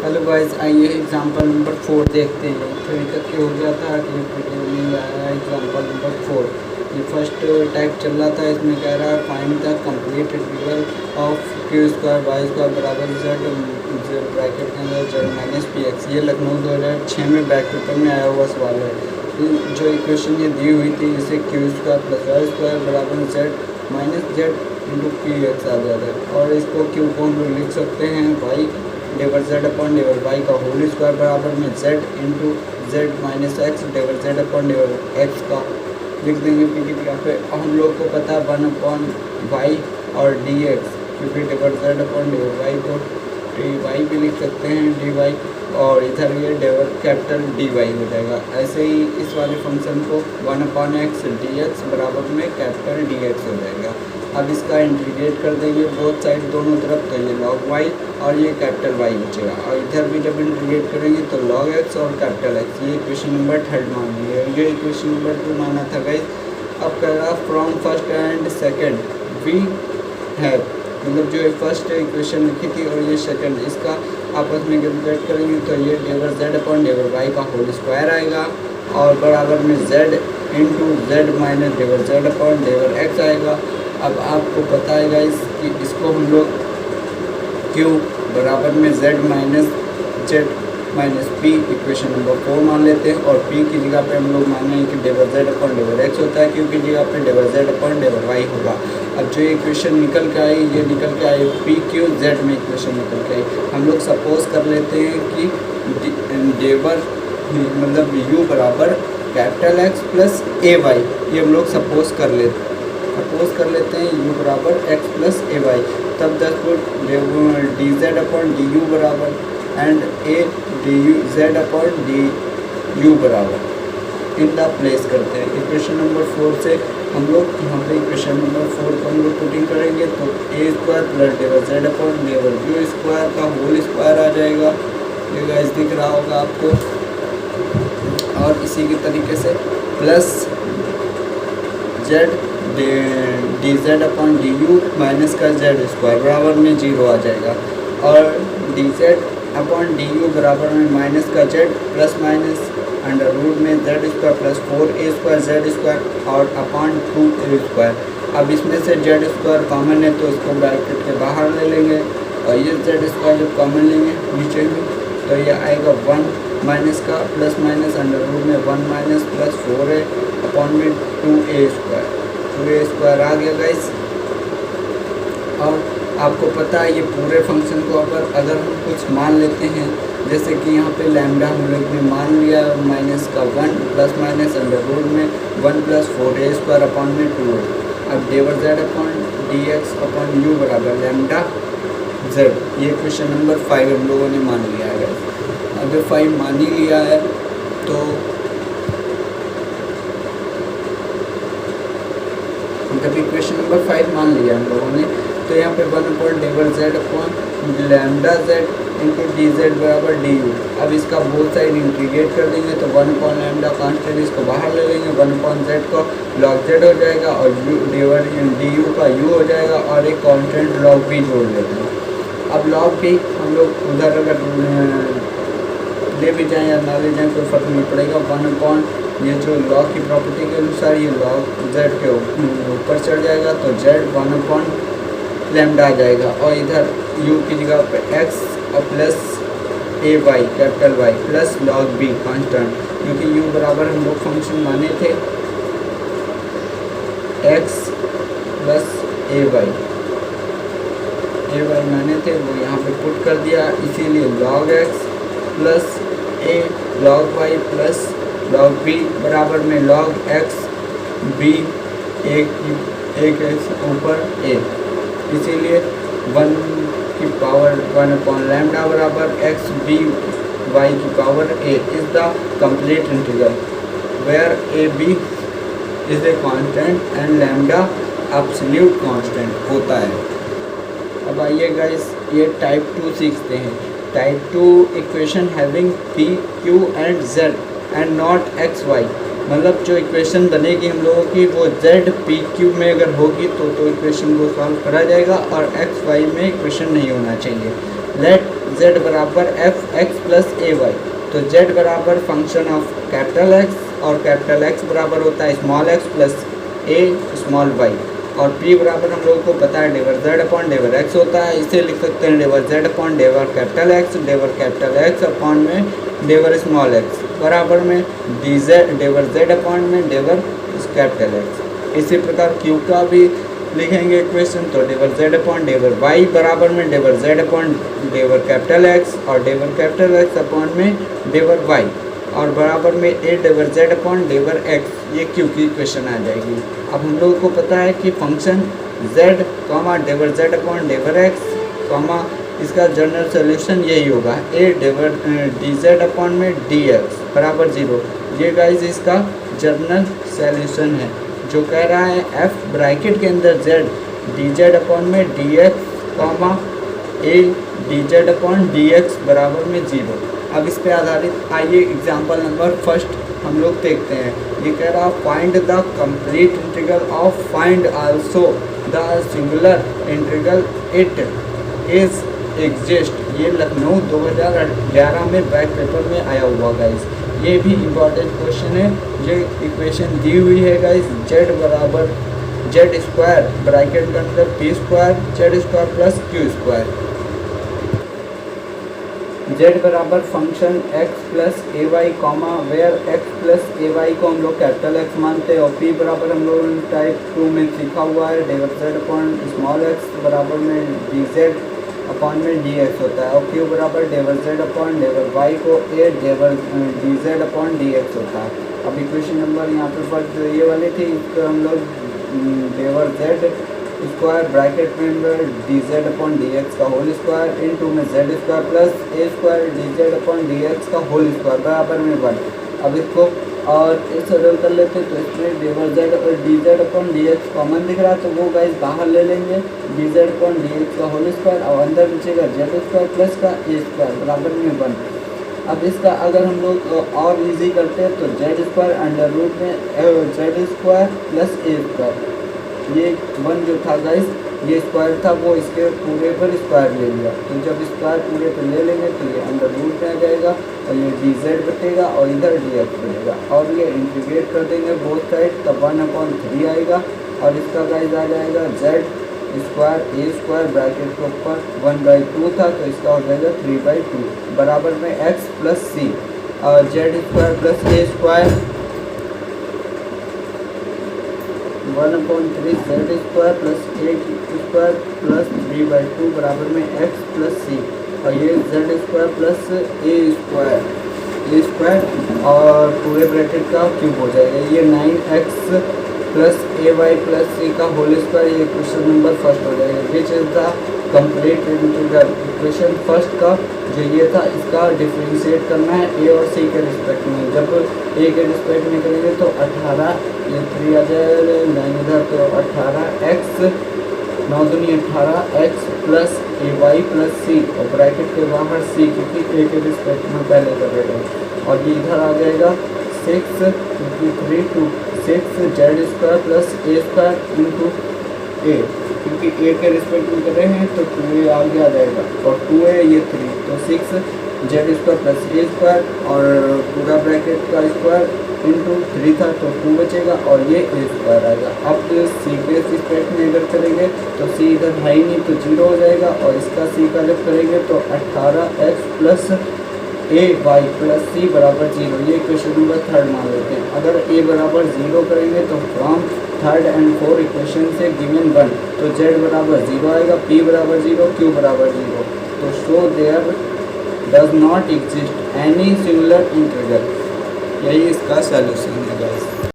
Hello guys, आइए example number 4 देखते हैं। 3 तक के हो गया था, अगले वीडियो में आया एग्जांपल नंबर 4। ये फर्स्ट टाइप चल रहा था, इसमें कह रहा है find the complete integral of q square y square बराबर जेड ब्रैकेट के अंदर जेड माइनस पी एक्स। ये लखनऊ 2006 में बैक पेपर में आया हुआ सवाल है। जो इक्वेशन ये दी हुई थी, इसे Q square plus Y square बराबर Z minus Z into P X आ जाता है। और इसको क्यू को हम लोग लिख सकते हैं वाई डेवर जेड अपॉन डेवर वाई का होल स्क्वायर बराबर में Z into Z minus X डेवर जेड अपॉन डेवर एक्स का लिख देंगे पी की जगह पे। हम लोग को पता है 1 अपॉन वाई और डी एक्स, क्योंकि डेवर जेड अपॉन डेवर वाई को डी वाई भी लिख सकते हैं डी वाई, और इधर ये डेवर कैपिटल डी वाई हो जाएगा। ऐसे ही इस वाले फंक्शन को 1 अपॉन एक्स डी एक्स बराबर में कैपिटल डी एक्स हो जाएगा। अब इसका इंटीग्रेट कर देंगे बोथ साइड दोनों तरफ, तो ये लॉग वाई और ये कैपिटल वाई बचेगा। और इधर भी जब इंटीग्रेट करेंगे तो लॉग एक्स और कैपिटल एक्स। ये इक्वेशन नंबर 3 मान लिया। ये इक्वेशन नंबर 2 माना था गाइस। अब कह रहा from first and second we have, मतलब जो फर्स्ट इक्वेशन लिखी थी और ये सेकेंड, इसका आपस में कैलकुलेट करेंगे तो ये डेवर जेड अपॉन डेवर वाई का होल स्क्वायर आएगा और बराबर में जेड इंटू जेड माइनस डेवर जेड अपॉन डेवर एक्स आएगा। अब आपको पता है गाइस कि इसको हम लोग क्यू बराबर में Z minus Z minus P equation number 4 मान लेते हैं, और पी की जगह पे हम लोग मानेंगे कि डेवर जेड अपॉन डेवर एक्स होता है, क्योंकि जगह पे डेवर जेड अपॉन डेवर वाई होगा। अब जो इक्वेशन निकल के आई, ये निकल के आई पी क्यू जेड में इक्वेशन निकल के आई। हम लोग सपोज कर लेते हैं कि डेवर मतलब यू बराबर कैपिटल एक्स प्लस ए वाई, ये हम लोग सपोज कर लेते हैं यू बराबर एक्स प्लस ए वाई। तब 10 foot D Z upon D you बराबर and A D U Z upon D you बराबर इन द प्लेस करते हैं। इक्वेशन नंबर 4 से हम लोग यहाँ पे इक्वेशन नंबर 4 को हम लोग पुटिंग करेंगे तो ए स्क्वायर प्लस डेवर जेड अपॉन डेवर यू स्क्वायर का होल स्क्वायर आ जाएगा। ये गाइस दिख रहा होगा आपको। और इसी के तरीके से plus z d Z upon D u minus का जेड स्क्वायर बराबर में 0 आ जाएगा, और d Z upon D you बराबर में माइनस का z plus minus under root में z square plus 4 a square z square और अपॉन 2 ए स्क्वायर। अब इसमें से जेड स्क्वायर कॉमन है तो इसको ब्रैकेट के बाहर ले लेंगे, और ये जेड स्क्वायर जब कॉमन लेंगे नीचे में तो ये आएगा 1 माइनस का प्लस माइनस अंडर रूट में 1 माइनस प्लस 4 है अपॉन में 2a स्क्वायर आ गया गाइस। और आपको पता है ये पूरे फंक्शन को अगर हम कुछ मान लेते हैं, जैसे कि यहाँ पे लैम्डा हम लोग ने मान लिया माइनस का 1 प्लस माइनस अंडर रूट में 1 प्लस 4a स्क्वायर अपॉन में 2। अब डेवर Z upon D X upon U बराबर लैम्डा जेड। ये क्वेश्चन नंबर 5 हम लोगों ने मान लिया है। अगर 5 मान ही लिया है तो जब इक्वेशन नंबर 5 मान लिया हम लोगों ने, तो यहाँ पे 1 अपॉन डेवर Z upon lambda Z into D Z बराबर डी यू। अब इसका बोथ साइड इंटीग्रेट कर देंगे तो 1 अपॉन लैम्डा कांस्टेंट इसको बाहर ले लेंगे, 1 अपॉन जेड को लॉग जेड हो जाएगा और यू डेवर डी यू का यू हो जाएगा, और एक कांस्टेंट लॉग भी जोड़ लेते हैं। अब लॉग भी हम लोग उधर अगर ले भी जाएँ या ना ले जाएँ कोई फर्क नहीं पड़ेगा। 1 अपॉन ये जो लॉग की प्रॉपर्टी के अनुसार ये लॉग जेड के ऊपर चढ़ जाएगा, तो जेड 1 अपॉन लैम्डा आ जाएगा, और इधर यू की जगह पे एक्स और प्लस ए y capital y plus log b constant, क्योंकि यू बराबर हम लोग फंक्शन माने थे एक्स प्लस ए वाई माने थे, वो यहाँ पे पुट कर दिया, इसीलिए log X plus A log Y plus log B बराबर में लॉग एक्स बी एक एक्स ऊपर ए, इसीलिए 1 की पावर 1 अपॉन लैम्डा बराबर एक्स बी वाई की power A is the complete integral where A B is a constant and lambda absolute constant होता है। अब आइए गाइस ये टाइप 2 सीखते हैं। Type 2 equation having p q and z and not x y, मतलब जो इक्वेशन बनेगी हम लोगों की वो जेड पी क्यू में अगर होगी तो इक्वेशन को सॉल्व करा जाएगा, और एक्स वाई में इक्वेशन नहीं होना चाहिए। लेट z बराबर एफ एक्स प्लस ए वाई। तो z बराबर फंक्शन ऑफ कैपिटल एक्स और कैपिटल एक्स बराबर होता है small X plus A small Y. और p बराबर हम लोगों को पता है डेवर z अपॉन डेवर x होता है। इसे लिख सकते हैं डेवर z अपॉन डेवर कैपिटल x अपॉन में डेवर स्मॉल x बराबर में डेवर z अपॉन में डेवर कैपिटल x। इसी प्रकार q का भी लिखेंगे इक्वेशन, तो डेवर z अपॉन डेवर y बराबर में डेवर z अपॉन डेवर कैपिटल x और डेवर कैपिटल x अपॉन में डेवर y और बराबर में ए डेवर z अपॉन डेवर x, ये q की इक्वेशन आ जाएगी। अब हम लोगों को पता है कि फंक्शन z कॉमा डेवर z अपॉन डेवर x कॉमा इसका जनरल सोल्यूशन यही होगा ए डेवर dz अपॉन में dx बराबर 0। ये गाइस इसका जनरल सोल्यूशन है जो कह रहा है f ब्रैकेट के अंदर z dz अपॉन में dx कॉमा ए dz अपॉन dx बराबर में 0। अब इस पे आधारित आइए एग्जाम्पल नंबर फर्स्ट हम लोग देखते हैं। ये कह रहा find the complete integral of find also the singular integral it is exist. ये लखनऊ 2011 में बैक पेपर में आया हुआ गाइस। ये भी इम्पोर्टेंट क्वेश्चन है। ये इक्वेशन दी हुई है गाइस z बराबर z स्क्वायर ब्रैकेट के अंदर p square z square plus q square, z बराबर function x plus A y comma where x plus A y को हम लोग कैपिटल x मानते हैं और p बराबर हम लोगों ने टाइप 2 में सीखा हुआ है डेवर z अपॉन स्मॉल x बराबर में dz अपॉन में dx होता है और q बराबर डेवर z अपॉन डेवर y को a डेवर dz अपॉन dx होता है। अब इक्वेशन नंबर यहाँ पे फर्स्ट ये वाली थी, इसको हम लोग डेवर z स्क्वायर ब्रैकेट में dz अपॉन dx का होल स्क्वायर इनटू में z स्क्वायर प्लस ए स्क्वायर dz अपॉन dx का होल स्क्वायर बराबर में 1। अब इसको और इस सरल कर लेते हैं, तो इसमें डेवर z और dz अपॉन dx कॉमन दिख रहा है तो वो गाइस बाहर ले लेंगे dz अपॉन dx का होल स्क्वायर और अंदर बचेगा z स्क्वायर प्लस का ए स्क्वायर बराबर में 1। अब इसका अगर हम लोग और इजी करते हैं तो z स्क्वायर अंडर रूट में z स्क्वायर प्लस ए स्क्वायर, ये 1 जो था गाइस ये स्क्वायर था वो इसके पूरे पर स्क्वायर ले लिया, तो जब स्क्वायर पूरे पर ले लेंगे तो ये अंडर रूट में आ जाएगा और ये dz बचेगा और इधर dx बचेगा और ये इंटीग्रेट कर देंगे बोथ साइड तब 1/3 आएगा और इसका गाइस आ जाएगा z स्क्वायर ए स्क्वायर ब्रैकेट के ऊपर 1/2 था तो इसका हो जाएगा 3/2 बराबर में x प्लस सी और z स्क्वायर प्लस ए स्क्वायर 1/3 z स्क्वायर प्लस ए स्क्वायर प्लस 3/2 बराबर में x प्लस सी और ये z स्क्वायर प्लस ए स्क्वायर और पूरे ब्रैकेट का क्यूब हो जाएगा। ये 9x प्लस ए वाई प्लस सी का होल स्क्वायर, ये क्वेश्चन नंबर फर्स्ट हो जाएगा। Which is the complete integral, equation first का जो ये था इसका डिफ्रेंशिएट करना है ए और सी के रिस्पेक्ट में। जब ए के रिस्पेक्ट में करेंगे तो 18 ये 3 आ जाएगा 9 इधर तो 18x 9 दूनी 18x प्लस ए वाई प्लस सी और ब्रैकेट के बाहर सी क्योंकि ए के रिस्पेक्ट में पहले कर रहे हैं और ये इधर आ जाएगा 6 3 2 6 z स्क्वायर प्लस ए स्क्वायर इंटू ए क्योंकि ए के रिस्पेक्ट में कर रहे हैं तो 2a आगे आ जाएगा और 2a ये 3 तो 6 z स्क्वायर प्लस ए स्क्वायर और पूरा ब्रैकेट का स्क्वायर इंटू 3 था तो 2 बचेगा और ये ए स्क्वायर आएगा। अब सी के रिस्पेक्ट में अगर करेंगे तो सी इधर है ही नहीं तो 0 हो जाएगा और इसका सी का जब करेंगे तो 18x प्लस ए वाई प्लस सी बराबर 0, ये क्वेश्चन नंबर थर्ड मान लेते हैं। अगर ए बराबर 0 करेंगे तो from third and fourth equation से गिवन 1 तो z बराबर 0 आएगा, p बराबर 0, q बराबर 0 तो show their does not exist any singular integral, यही इसका सॉल्यूशन है गाइस।